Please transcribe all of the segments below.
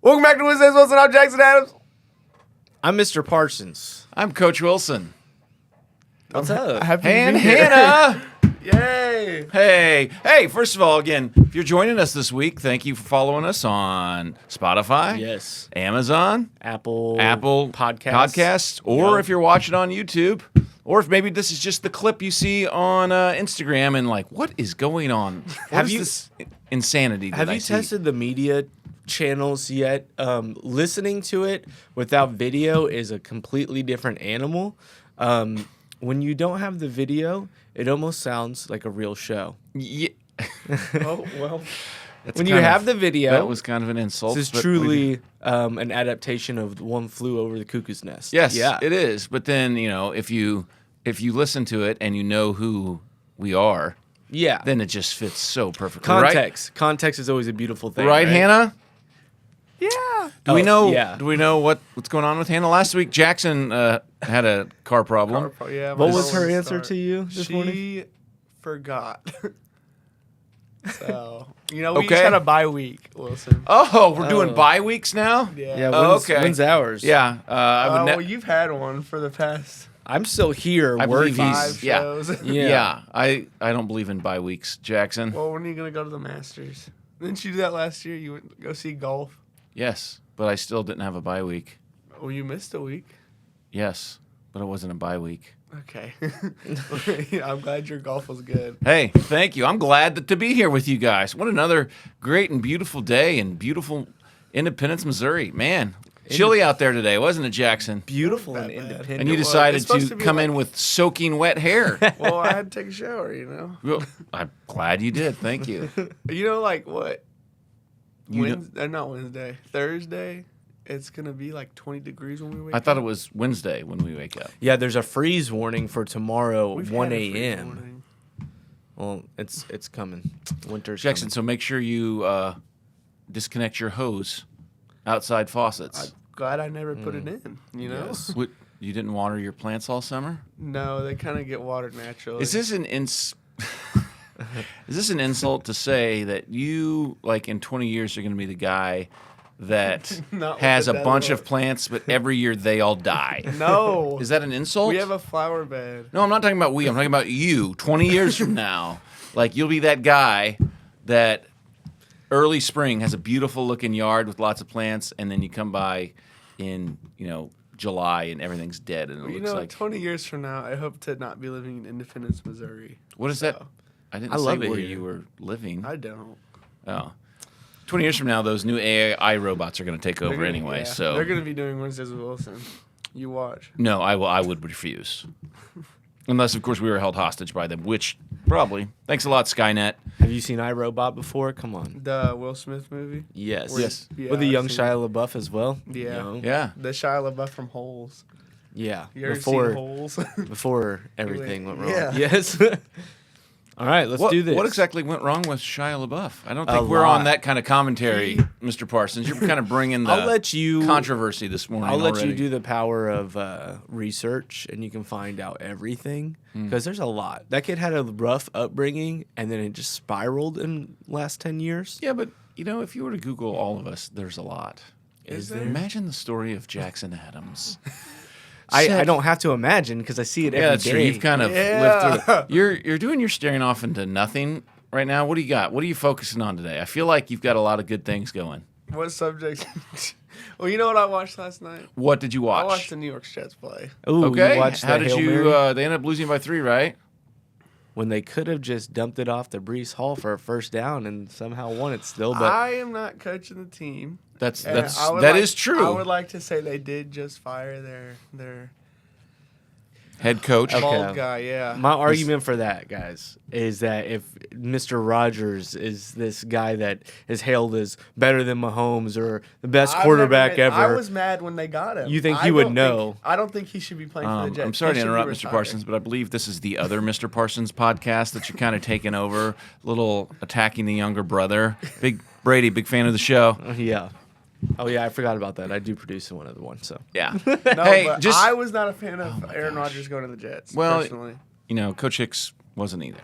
Welcome back to Wednesdays Wilson. I'm Jackson Adams. I'm Mr. Parsons. I'm Coach Wilson. What's up? Happy to And be here. Hannah. Yay. Hey, first of all, again, if you're joining us this week, thank you for following us on Spotify, Yes. Amazon, Apple Podcasts, or Yeah. if you're watching on YouTube, or if maybe this is just the clip you see on Instagram and like, what is going on? Have What is you- this insanity that Have I you see? tested the media channels yet? Listening to it without video is a completely different animal. When you don't have the video, it almost sounds like a real show. Yeah, Oh, well. that's When you kind have of- the video, that was kind of an insult. this is but we- truly an adaptation of One Flew Over the Cuckoo's Nest. Yes, Yeah. it is. But then if you listen to it and you know who we are, Yeah. then it just fits so perfectly. Context. Context is always a beautiful thing. Right, Hannah? Yeah. Do we know? yeah. Do we know what's going on with Hannah? Last week, Jackson had a car problem. Yeah, What my was her phone answer started. to you this morning? She forgot. So, we each Okay. had a bye week, Wilson. Oh, we're doing bye weeks now. Yeah. Yeah. Oh, When's, okay. when's ours? Yeah, I would. Well, you've had one for the past I'm still here I believe working. he's- 5 yeah. shows. yeah. I don't believe in bye weeks, Jackson. Well, when are you going to go to the Masters? Didn't you do that last year? You went to go see golf? Yes, but I still didn't have a bye week. Oh, you missed a week. Yes, but it wasn't a bye week. Okay. I'm glad your golf was good. Hey, thank you. I'm glad to be here with you guys. What another great and beautiful day in beautiful Independence, Missouri. Man, chilly out there today, wasn't it, Jackson? Beautiful Not and that bad. independent. And you It was. decided It's supposed to to be come like- in with soaking wet hair. Well, I had to take a shower, Well, I'm glad you did. Thank you. Like what? You know- Wednesday, not Wednesday. Thursday, it's going to be like 20 degrees when we wake up. I thought it was Wednesday when we wake up. Yeah, there's a freeze warning for tomorrow, We've 1 had a freeze a.m. warning. Well, it's coming. Winter's Jackson, coming. so make sure you disconnect your hose outside faucets. Glad I never put it in, Yes. What, you didn't water your plants all summer? No, they kind of get watered naturally. Is this is this an insult to say that you, like in 20 years, are going to be the guy that Not with has a the bunch dead of plants, but every year they all die? No. Is that an insult? We have a flower bed. No, I'm not talking about we. I'm talking about you. 20 years from now, like you'll be that guy that early spring has a beautiful looking yard with lots of plants, and then you come by in July and everything's dead, and it You looks know, like 20 years from now, I hope to not be living in Independence, Missouri. what is that? So, I didn't I say love it where here. you were living. I don't. Oh. 20 years from now, those new AI robots are going to take over anyway. Yeah, So they're going to be doing Wednesdays with Wilson. You watch. no, I would refuse, unless of course we were held hostage by them, which probably. Thanks a lot, Skynet. Have you seen iRobot before? Come on. The Will Smith movie? Yes. Yes. Yeah, With the I've young seen Shia LaBeouf as well. Yeah. You know? Yeah. The Shia LaBeouf from Holes. Yeah. You ever Before seen Holes? before everything went wrong. Yeah. Yes. All right, let's do this. What exactly went wrong with Shia LaBeouf? I don't A think we're on lot. that kind of commentary, Mr. Parsons. You're kind of bringing the I'll let you controversy this morning. I'll let already. you do the power of research, and you can find out everything because there's a lot. That kid had a rough upbringing, and then it just spiraled in the last 10 years. Yeah, but if you were to Google all of us, there's a lot. Is there? Imagine the story of Jackson Adams. I don't have to imagine because I see it Yeah, every that's day. true. You've kind of Yeah. lived through it. You're doing your staring off into nothing right now. What do you got? What are you focusing on today? I feel like you've got a lot of good things going. What subject? Well, you know what I watched last night? What did you watch? I watched the New York Jets play. Ooh, Okay. you watched How the did Hail you? Mary? They ended up losing by 3, right? When they could have just dumped it off to Brees Hall for a first down and somehow won it still, but I am not coaching the team. That's And that's I would that like- is true. I would like to say they did just fire their Head coach. Okay. bald guy. Yeah. my argument for that, guys, is that if Mr. Rogers is this guy that is hailed as better than Mahomes or the best I've quarterback never been- ever, I was mad when they got him. You think I he would don't know. think- I don't think he should be playing for the Jets. I'm sorry He to should be interrupt, Mr. retired. Parsons, but I believe this is the other Mr. Parsons podcast that you're kind of taking over. Little attacking the younger brother. Big Brady, big fan of the show. yeah. Oh yeah, I forgot about that. I do produce one of the ones, so Yeah. No, Hey, but just- I was not a fan of Aaron Rodgers going to the Jets. Well, personally. Coach Hicks wasn't either.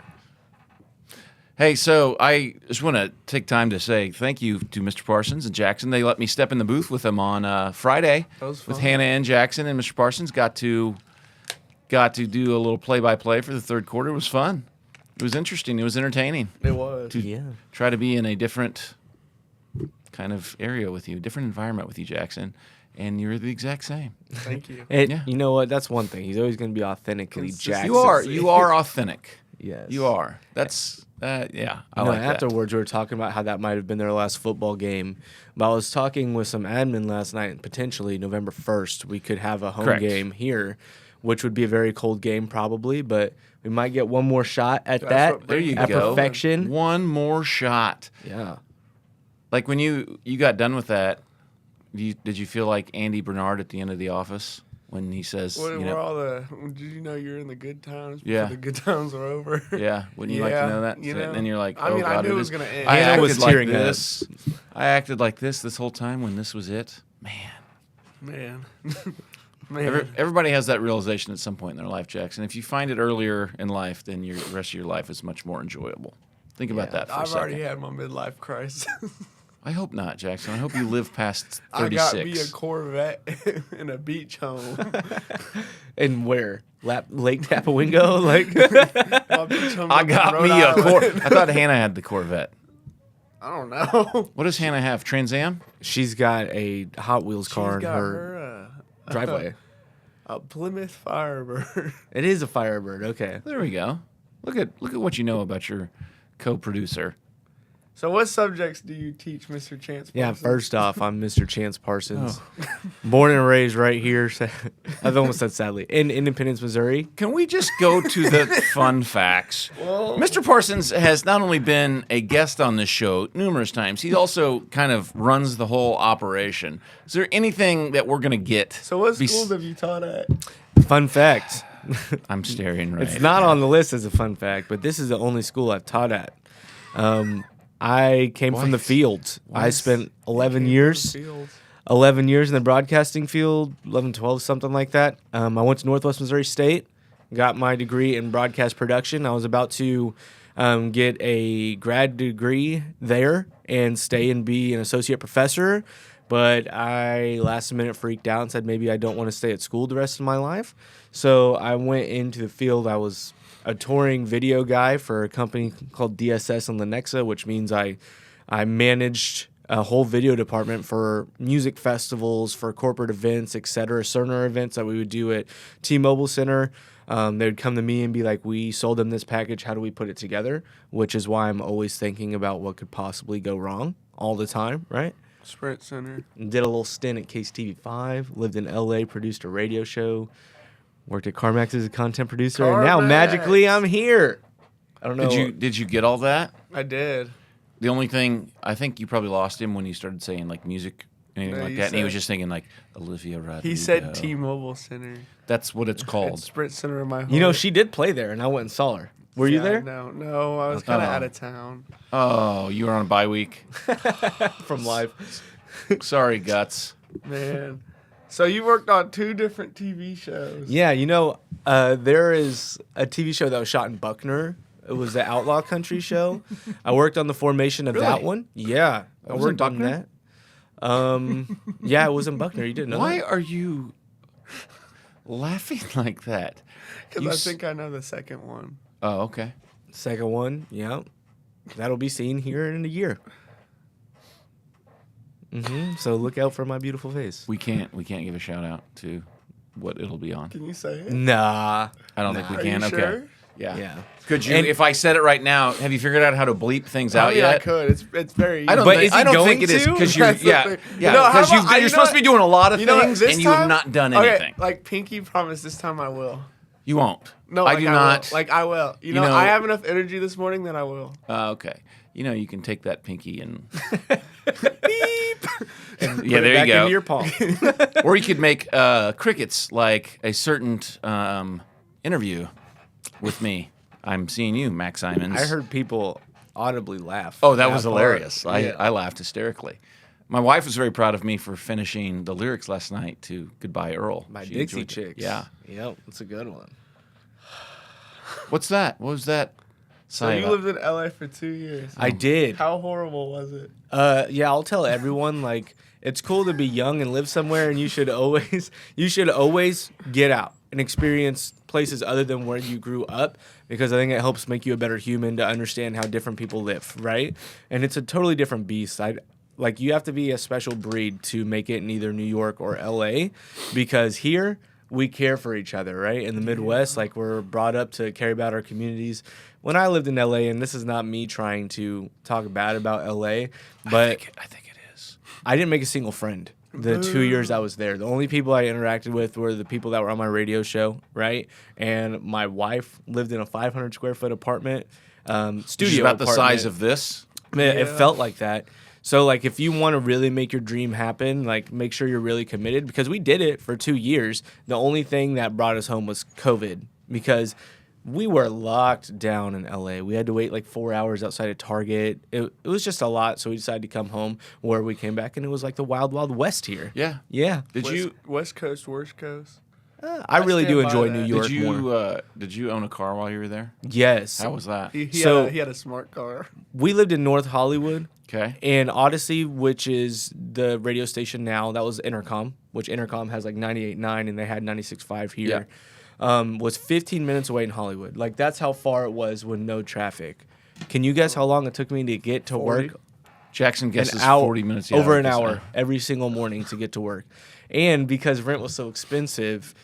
Hey, so I just want to take time to say thank you to Mr. Parsons and Jackson. They let me step in the booth with them on Friday That was with fun. Hannah and Jackson, and Mr. Parsons got to do a little play-by-play for the third quarter. It was fun. It was interesting. It was entertaining. It was. Yeah. Try to be in a different kind of area with you, different environment with you, Jackson, and you're the exact same. Thank you. And Yeah. you know what? That's one thing. He's always going to be authentically Consistent. Jackson. You are authentic. Yes. You are. That's yeah. I You know, like that. afterwards, we were talking about how that might have been their last football game. But I was talking with some admin last night, and potentially November 1st, we could have a home Correct. game here, which would be a very cold game probably, but we might get one more shot at That's that. what There you at go. perfection. One more shot. Yeah. Like when you got done with that, did you feel like Andy Bernard at the end of The Office when he says, What, you were know, all the? Did you know you're in the good times? Before Yeah. The good times are over. yeah, wouldn't you like to know that? You So know, then you're like, I oh mean, I God, knew it it was is. gonna end. I Hannah was acted like tearing up. this. I acted like this whole time when this was it. Man, Man. Man. everybody has that realization at some point in their life, Jackson. If you find it earlier in life, then the rest of your life is much more enjoyable. Think about that for a I've second. already had my midlife crisis. I hope not, Jackson. I hope you live past I got 36. me a Corvette and a beach home. And where? Lake Tapawingo? Like, My beach home I in got Rhode me a Island. Corvette. I thought Hannah had the Corvette. I don't know. What does Hannah have? Trans Am? she's got a Hot Wheels car She's in got her a driveway. Plymouth Firebird. It is a Firebird. Okay. There we go. Look at what you know about your co-producer. So what subjects do you teach, Mr. Chance? Yeah, Parsons? first off, I'm Mr. Chance Parsons. Born and raised right here. I've almost said sadly. In Independence, Missouri. Can we just go to the fun facts? Well- Mr. Parsons has not only been a guest on this show numerous times, he also kind of runs the whole operation. Is there anything that we're going to get? So what schools have you taught at? Fun fact. I'm staring right It's not on the list as a fun fact, but this is the only school I've taught at. I came from the field. I spent 11 years. 11 years in the broadcasting field, 11, 12, something like that. I went to Northwest Missouri State, got my degree in broadcast production. I was about to get a grad degree there and stay and be an associate professor, but I last minute freaked out and said maybe I don't want to stay at school the rest of my life. So I went into the field. I was a touring video guy for a company called DSS and Lenexa, which means I managed a whole video department for music festivals, for corporate events, etc., certain events that we would do at T-Mobile Center. They would come to me and be like, we sold them this package, how do we put it together? Which is why I'm always thinking about what could possibly go wrong all the time, right? Sprint Center. Did a little stint at KSTV5, lived in LA, produced a radio show, worked at CarMax as a content producer, and now CarMax. magically I'm here. I don't know. Did you get all that? I did. The only thing, I think you probably lost him when you started saying like music, anything No, like he that, and he was said- just thinking like Olivia Rodrigo. He said T-Mobile Center. That's what it's It's called. Sprint Center in my home. You know, she did play there, and I went and saw her. Were you there? No, I was kind of Oh. out of town. Oh, you were on a bye week. From live. Sorry, guts. Man. So you worked on 2 different TV shows. Yeah, you know, there is a TV show that was shot in Buckner. It was the Outlaw Country show. I worked on the formation of that Really? one. Yeah, I was worked in on that. Yeah, it was in Buckner. You didn't know Why that? are you laughing like that? Because You I s- think I know the second one. Oh, okay. Second one, yeah. That'll be seen here in a year. So look out for my beautiful face. We can't give a shout out to what it'll be on. Can you say it? Nah. I don't think we Are can. you Okay. sure? Yeah. Yeah. Could you, And- if I said it right now, have you figured out how to bleep things out I mean, I yet? could. It's very easy. I don't But think, is he I don't going think it is to? because you're That's the yeah thing. yeah You know, how because about- you're you supposed know to be doing a lot of You know what, things this and you have time- not done Okay, anything. like Pinky promise this time I will. You won't. No, I like do will. not. Like I will. You You know, know- I have enough energy this morning that I will. Okay. You know, you can take that pinky and Beep. yeah, Put it there back you go. into your palm. Or you could make crickets like a certain interview with me. I'm seeing you, Max Simons. I heard people audibly laugh. Oh, that was part. hilarious. Yeah. I laughed hysterically. My wife was very proud of me for finishing the lyrics last night to Goodbye Earl. My She Dixie enjoyed it. Chicks. Yeah. Yep, that's a good one. What's that? What was that So you lived in LA for 2 years. I did. How horrible was it? Yeah, I'll tell everyone like it's cool to be young and live somewhere, and you should always get out and experience places other than where you grew up, because I think it helps make you a better human to understand how different people live, right? And it's a totally different beast. Like you have to be a special breed to make it in either New York or LA, because here we care for each other, right? In the Midwest, like we're brought up to care about our communities. When I lived in LA, and this is not me trying to talk bad about LA, but I think it is. I didn't make a single friend the 2 years I was there. The only people I interacted with were the people that were on my radio show, right? And my wife lived in a 500 square foot apartment, Which studio is about the apartment. size of this. Man, it Yeah. felt like that. So, like, if you want to really make your dream happen, like, make sure you're really committed, because we did it for 2 years. The only thing that brought us home was COVID, because we were locked down in LA. We had to wait like 4 hours outside of Target. It was just a lot, so we decided to come home, where we came back, and it was like the wild, wild west here. Yeah. Yeah. West Coast, worst coast? I really do stand by enjoy that. New York Did more. you own a car while you were there? Yes. How was that? He So- had a smart car. We lived in North Hollywood. Okay. And Odyssey, which is the radio station now, that was Intercom, which Intercom has like 98.9 and they had 96.5 here, was 15 minutes away in Hollywood. Like, that's how far it was with no traffic. Can you guess how long it took me to get to 40? work? Jackson guesses An hour, 40 minutes. Yeah, over I an guess hour so. every single morning to get to work. And because rent was so expensive,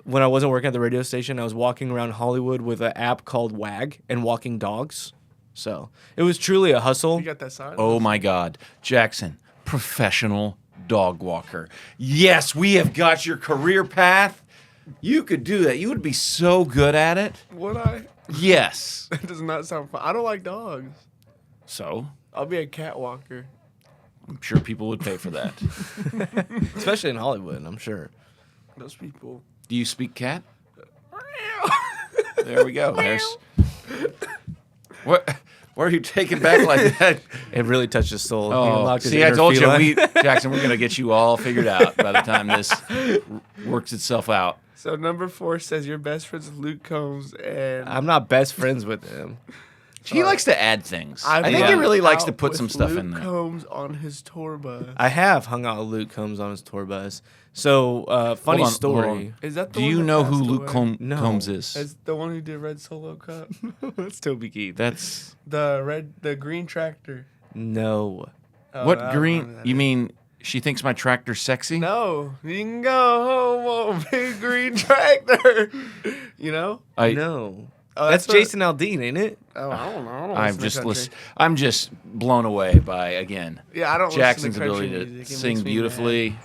when I wasn't working at the radio station, I was walking around Hollywood with an app called WAG and walking dogs. So it was truly a hustle. You got that sign? Oh my God, Jackson, professional dog walker. Yes, we have got your career path. You could do that. You would be so good at it. Would I? Yes. That does not sound fun. I don't like dogs. So I'll be a cat walker. I'm sure people would pay for that. Especially in Hollywood, I'm sure. Those people. Do you speak cat? There we go. There's. What? Why are you taken back like that? It really touched his soul. He Oh, unlocked his see, I inner told you, feline. Jackson, we're gonna get you all figured out by the time this works itself out. So number 4 says your best friend's Luke Combs, and I'm not best friends with him. He likes to add things. I've I think he hung really likes out to put with some stuff Luke in there. Combs on his tour bus. I have hung out with Luke Combs on his tour bus. So, funny Hold on, story. hold on. Is that the Do one you that know who passed Luke away? No. Combs is? Is the one who did Red Solo Cup? That's Toby Keith. That's the green tractor. No. Oh, I what don't green? remember that You name. mean she thinks my tractor's sexy? No, you can go home on big green tractor. You know? No. Oh, That's what- Jason Aldean, ain't it? Oh, I don't know. I don't I'm listen to just country. listen. I'm just blown away by again Yeah, I don't Jackson's listen to country ability to music. It sing makes me beautifully.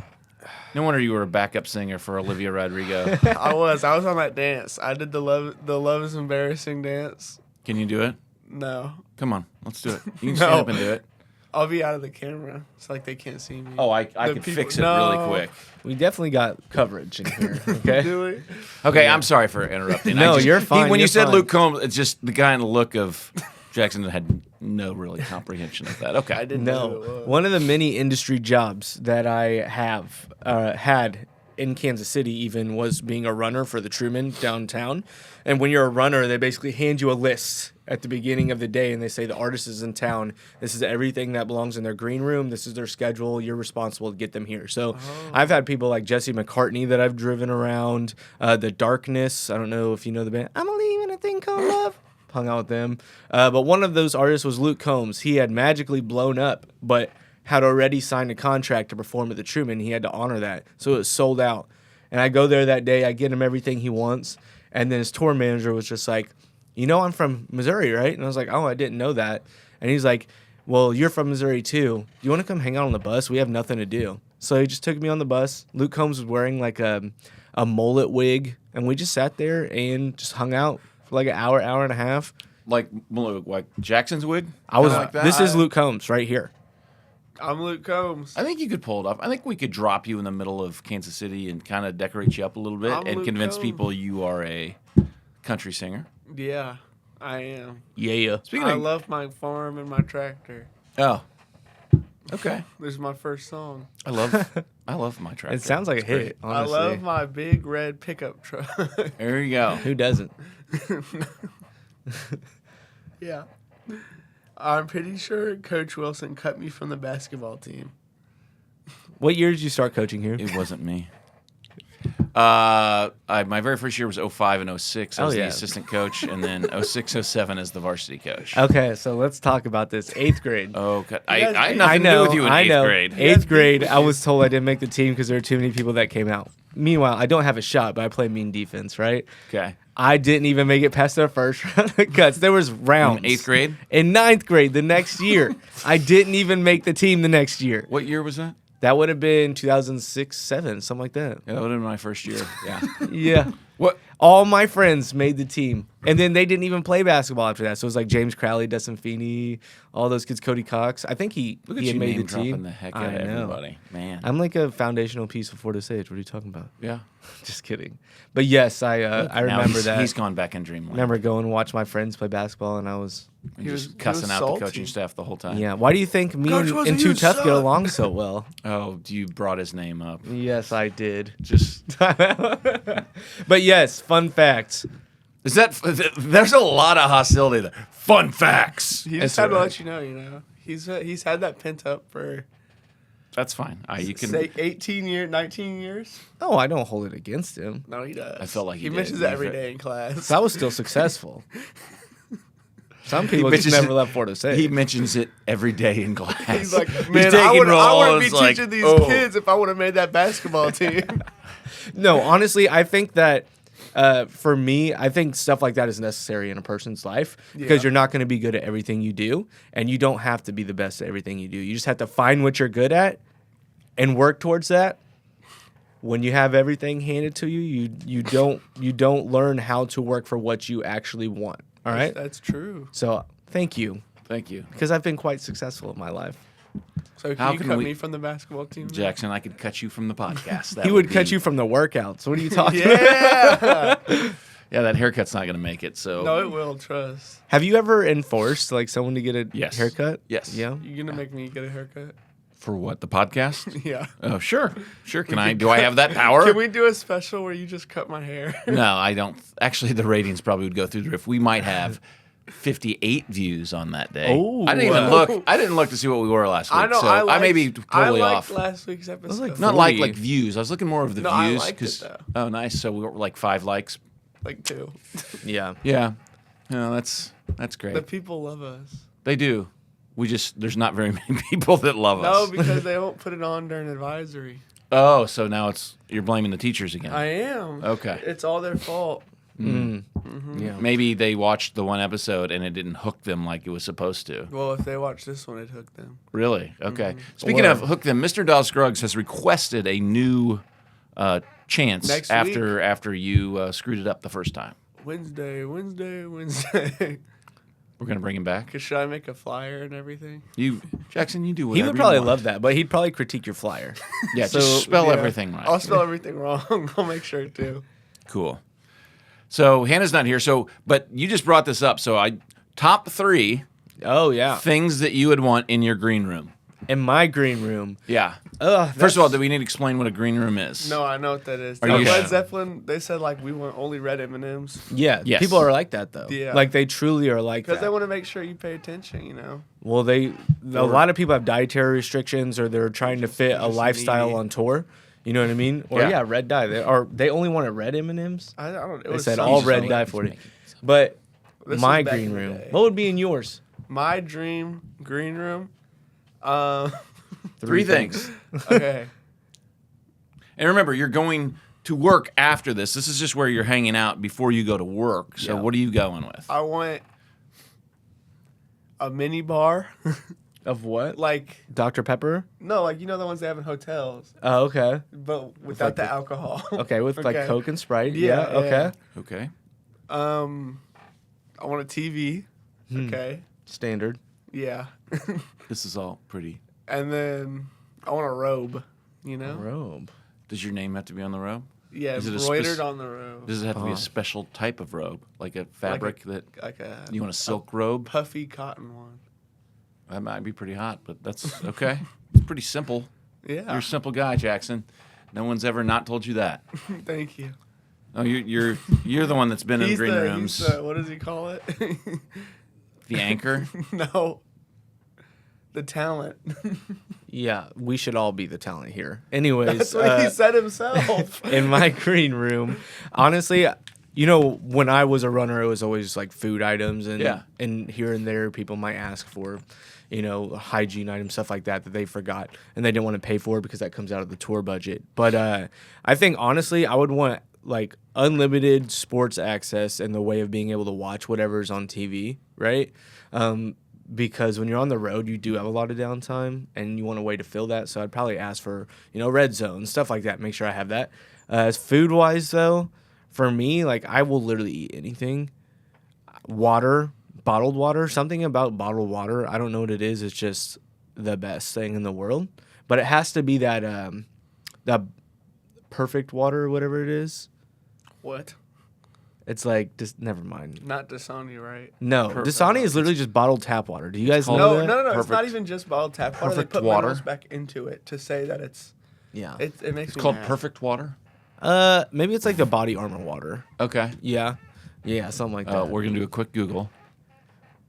No wonder you were a backup singer for Olivia Rodrigo. mad. I was on that dance. I did the love is embarrassing dance. Can you do it? No, Come on, let's do it. You can stand No. up and do it. I'll be out of the camera. It's like they can't see me. Oh, I The can people- fix it No. really quick. We definitely got coverage in here, okay? Do it. Okay, I'm sorry for interrupting. No, you're fine, when you you're said fine. Luke Combs, it's just the guy in the look of Jackson had no really comprehension of that. Okay, I didn't know who it No. was. One of the many industry jobs that I have had in Kansas City even was being a runner for the Truman downtown. And when you're a runner, they basically hand you a list at the beginning of the day and they say the artist is in town. This is everything that belongs in their green room. This is their schedule. You're responsible to get them here. So I've had people like Jesse McCartney that I've driven around. The Darkness. I don't know if you know the band. I'm leaving a thing called love. Hung out with them. But one of those artists was Luke Combs. He had magically blown up, but had already signed a contract to perform at the Truman. He had to honor that. So it was sold out. And I go there that day. I get him everything he wants. And then his tour manager was just like, you know, I'm from Missouri, right? And I was like, oh, I didn't know that. And he's like, well, you're from Missouri too. Do you want to come hang out on the bus? We have nothing to do. So he just took me on the bus. Luke Combs was wearing like a mullet wig. And we just sat there and just hung out for like an hour, hour and a half. like Jackson's wig. I was Kinda like that. this is Luke Combs right here. I'm Luke Combs. I think you could pull it off. I think we could drop you in the middle of Kansas City and kind of decorate you up a little bit I'm and Luke convince Combs. people you are a country singer. Yeah, I am. Yeah. Speaking I of, love my farm and my tractor. oh, okay. This is my first song. I love my tractor. It sounds like a It's great. hit, honestly. I love my big red pickup truck. There you go. Who doesn't? Yeah. I'm pretty sure Coach Wilson cut me from the basketball team. What year did you start coaching here? It wasn't me. My very first year was 05 and 06. I was the assistant coach, and then 06, 07 as the varsity coach. Okay, so let's talk about this. 8th grade. Okay. I guys- had nothing to do with you in 8th grade. Yeah, 8th grade, big I was told I didn't make the team because there were too many people that came out. Meanwhile, I don't have a shot, but I play mean defense, right? Okay. I didn't even make it past the first round of cuts. There was rounds. In 8th grade? In 9th grade, the next year. I didn't even make the team the next year. What year was that? That would have been 2006, 7, something like that. Yeah, that would have been my first year. Yeah. Yeah. What? All my friends made the team. And then they didn't even play basketball after that. So it was like James Crowley, Dustin Feeney, all those kids, Cody Cox. I think he Look at had you made name the team. dropping the heck out I of know. everybody. Man. I'm like a foundational piece of Florida Sage. What are you talking about? Yeah. Just kidding. But yes, I Now remember that. He's gone back in dreamland. Remember going and watch my friends play basketball, and I was And He just was cussing out the salty. coaching staff the whole time. yeah. Why do you think me Coach and Wilson, Too you Tough get suck. along so well? Oh, you brought his name up. Yes, I did. Just But yes, fun facts. is that? There's a lot of hostility there. Fun facts. He That's just had to right. let you know. He's had that pent up for That's fine. You can. say 19 years. Oh, I don't hold it against him. No, he does. I felt like he he did. mentions it every day in class. So I was still successful. Some people just mentions never it- left Florida State. He mentions it every day in class. He's like, man, I taking wouldn't roles, be like, teaching these oh. kids if I would have made that basketball team. No, honestly, I think that for me, I think stuff like that is necessary in a person's life because Yeah. you're not going to be good at everything you do, and you don't have to be the best at everything you do. You just have to find what you're good at and work towards that. When you have everything handed to you, you don't learn how to work for what you actually want. All right. That's true. So thank you, Thank you, because I've been quite successful in my life. So can How you can cut we- me from the basketball team? Jackson. I could cut you from the podcast. He would cut you from the workouts. What are you talking about? Yeah. Yeah, that haircut's not going to make it. So No, it will. Trust. Have you ever enforced like someone to get a Yes. haircut? Yes. Yeah. You gonna make me get a haircut? for what, the podcast? Yeah. Oh, sure. Can I? Do I have that power? Can we do a special where you just cut my hair? No, I don't. Actually, the ratings probably would go through the roof. We might have 58 views on that day. Oh, I didn't even wow. look. I didn't look to see what we were last week. I know. So I may be totally I off. liked last week's episode. like Not 40. like views. I was looking more of the No, I views. liked it, 'cause- though. Oh, nice. So we were like 5 likes. like 2. Yeah. Yeah. No, that's great. The people love us. They do. There's not very many people that love No, us. because they won't put it on during advisory. Oh, so now you're blaming the teachers again. I am. Okay. It's all their fault. Yeah. Maybe they watched the one episode and it didn't hook them like it was supposed to. Well, if they watch this one, it hooked them. Really? Okay. Speaking of hook them, Mr. Dal Scruggs has requested a new chance Next after you screwed it up the first time. Wednesday. We're gonna bring him back. Cause should I make a flyer and everything? Jackson, you do He whatever would probably you want. love that, but he'd probably critique your flyer. Yeah, So, just spell Yeah. everything right. I'll spell everything wrong. I'll make sure to. Cool. So Hannah's not here. But you just brought this up. So top 3 Oh yeah. things that you would want in your green room. In my green room. Yeah. Ugh, First of all, do we need to explain what a green room is? No, I know what that is. Are No, you Led sure? Zeppelin, they said like we want only red M&Ms yeah. Yes. People are like that though. Yeah. Like they truly are like because that. they want to make sure you pay attention. You know. Well, a lot of people have dietary restrictions, or they're trying to fit a just lifestyle needy. on tour. You know what I mean? Or Yeah. red dye. They only wanted red M&Ms. I don't. It They was said some all shit. red dye for it. But This my was back green in the room. day. What would be in yours? My dream green room. 3 things. Okay. And remember, you're going to work after this. This is just where you're hanging out before you go to work. So Yeah. what are you going with? I want a mini bar. Of what? Like Dr. Pepper? no, like you know the ones they have in hotels, Oh, okay. but without the alcohol. Okay, with like Okay. Coke and Sprite. Yeah, Yeah, okay. Okay. I want a TV. Hmm. Okay. Standard. Yeah. This is all pretty. And then I want a robe. You know. Robe. Does your name have to be on the robe? Yeah, Is it a embroidered spec- on the robe. Does it have to be Oh. a special type of robe? Like a fabric that Like a you want a silk robe? puffy cotton one. That might be pretty hot, but that's okay. It's pretty simple. Yeah. You're a simple guy, Jackson. No one's ever not told you that. Thank you. Oh, you're the one that's been in green rooms. What does he call it? like the anchor? No. The talent. Yeah, we should all be the talent here. Anyways, That's what he said himself. in my green room, honestly, you know, when I was a runner, it was always like food items and Yeah. and here and there people might ask for, you know, hygiene items, stuff like that they forgot and they didn't want to pay for because that comes out of the tour budget. But I think honestly, I would want like unlimited sports access and the way of being able to watch whatever's on TV, right? Because when you're on the road, you do have a lot of downtime and you want a way to fill that. So I'd probably ask for, you know, red zone, stuff like that. Make sure I have that. As food wise, though, for me, like I will literally eat anything. Water, bottled water, something about bottled water. I don't know what it is. It's just the best thing in the world. But it has to be that that perfect water or whatever it is. What? It's like just never mind. Not Dasani, right? No, Dasani is literally just bottled tap water. Do you guys know No, that? no, no, no. It's not Perfect. even just bottled tap water. They Perfect put water. minerals back into it to say that it's. Yeah. It makes It's me called mad. Perfect Water. Maybe it's like the Body Armor water. Okay. Yeah, something like that. We're gonna do a quick Google.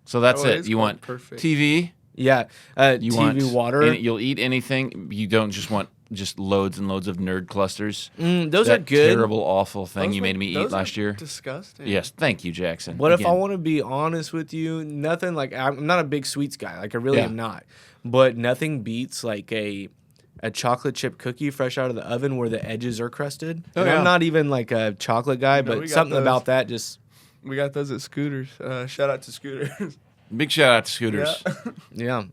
So that's Oh, it it. is You called want Perfect. TV? Yeah, You TV want water. You'll eat anything. You don't just want just loads and loads of nerd clusters. Those that are good. terrible, awful thing Those you were- made me eat those are last year. Disgusting. Yes, thank you, Jackson. But if I Again. want to be honest with you, nothing like I'm not a big sweets guy. Like I really Yeah. am not. But nothing beats like a chocolate chip cookie fresh out of the oven where the edges are crusted. Oh, And yeah. I'm not even like a chocolate guy, No, we but got something those. about that just We got those at Scooters. Shout out to Scooters. Big shout out to Scooters. Yeah. yeah.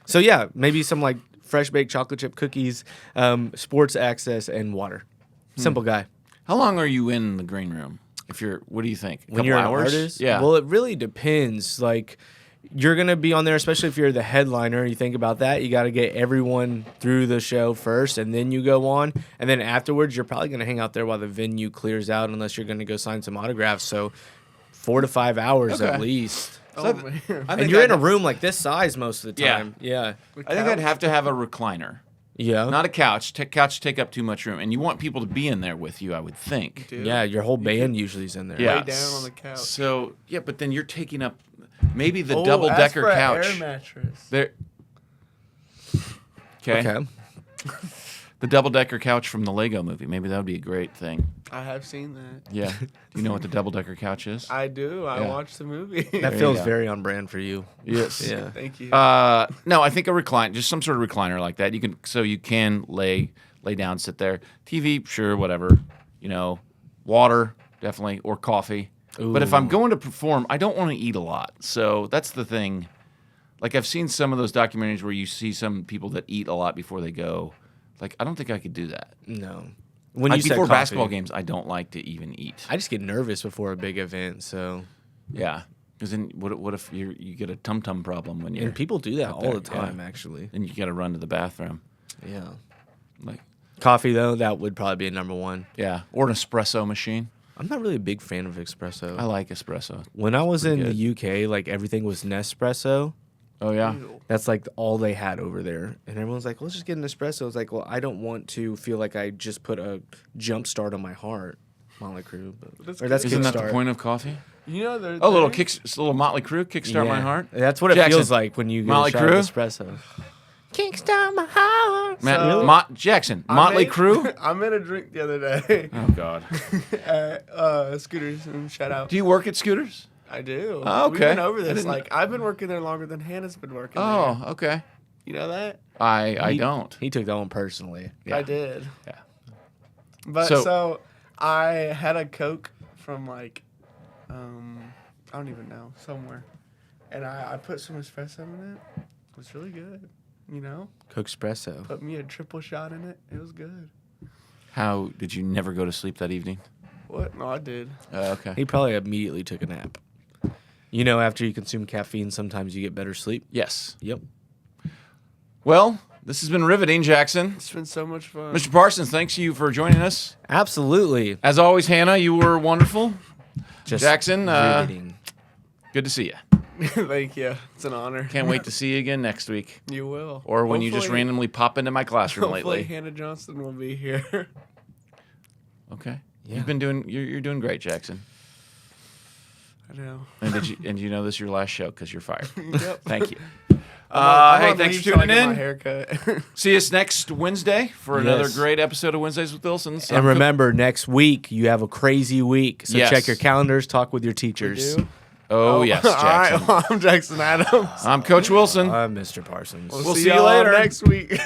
So yeah, maybe some like fresh baked chocolate chip cookies, sports access, and water. Simple guy. How long are you in the green room? If you're, what do you think? When you're Couple an hours? artist? Yeah. Well, it really depends. Like, you're going to be on there, especially if you're the headliner. You think about that. You got to get everyone through the show first, and then you go on. And then afterwards, you're probably going to hang out there while the venue clears out, unless you're going to go sign some autographs. So 4 to 5 hours Okay. at least. Oh, So man. I And think you're in a I'd- room like this size most of the Yeah. time. Yeah. I think I'd have to have a recliner, Yeah. not a couch. Couch take up too much room, and you want people to be in there with you. I would think. Dude, Yeah, your whole band usually is in there. Yeah. Lay down on the couch. So yeah, but then you're taking up maybe the Oh, double ask decker for a couch. Air mattress. There. Okay. Okay. The double decker couch from the Lego movie. Maybe that would be a great thing. I have seen that. Yeah. Do you know what the double decker couch is? I do. I Yeah. watched the movie. That you feels go. very on brand for you. Yes. Yeah. Thank you. No, I think a recline, just some sort of recliner like that. You can lay down, sit there. TV, sure, whatever. You know, water, definitely, or coffee. But if I'm Ooh. going to perform, I don't want to eat a lot. So that's the thing. Like I've seen some of those documentaries where you see some people that eat a lot before they go. Like I don't think I could do that. No. When Like you said before coffee, basketball games, I don't like to even eat. I just get nervous before a big event. So, Yeah, because then what if you get a tum tum problem when you're and people do that out all there, the time, yeah. actually. and you got to run to the bathroom. Yeah. Like Coffee though, that would probably be a number one. yeah, or an espresso machine. I'm not really a big fan of espresso. I like espresso. When I was in pretty the UK, like everything was Nespresso. Oh yeah, Ew. That's like all they had over there, and everyone's like, "Let's just get an espresso." It's like, well, I don't want to feel like I just put a jump start on my heart, Motley Crue. That's Or that's good. isn't that the Kickstart. point of coffee? You know, they're Oh, little they're- kicks, a little Motley Crue, kickstart my Yeah. heart. That's what it Jackson, feels like when you get Motley a shot of Crue? espresso. Kickstart my heart. Matt, So- Jackson, I Motley made- Crue. I made a drink the other day Oh God, at Scooters, and shout out. do you work at Scooters? I do. Oh, We've okay. been over I this. didn't- Like I've been working there longer than Hannah's been working there. Oh, okay. You know that? I He- don't. He took that one personally. Yeah. I did. Yeah. But So- so, I had a Coke from like, I don't even know, somewhere, and I put some espresso in it. It was really good. You know, Coke espresso. put me a triple shot in it. It was good. How did you never go to sleep that evening? What? No, I did. Okay. He probably immediately took a nap. You know, after you consume caffeine, sometimes you get better sleep. Yes. Yep. Well, this has been riveting, Jackson. It's been so much fun. Mr. Parsons, thanks you for joining us. Absolutely. As always, Hannah, you were wonderful. Just Jackson, riveting. Good to see you. Thank you. It's an honor. Can't wait to see you again next week. You will. Or when you just Hopefully- randomly pop into my classroom Hopefully, lately. Hannah Johnston will be here. Okay. Yeah. You've been doing you're doing great, Jackson. I know. And you know this is your last show because you're fired. Yep. Thank you. I'm Hey, on thanks leave for till I tuning get my in. haircut. See us next Wednesday for another Yes. great episode of Wednesdays with Wilsons. And remember, next week you have a crazy week. So Yes. check your calendars, talk with your teachers. do? Oh, yes, All right. Jackson. Well, I'm Jackson Adams. I'm Coach Wilson. I'm Mr. Parsons. We'll see see you y'all later. next week.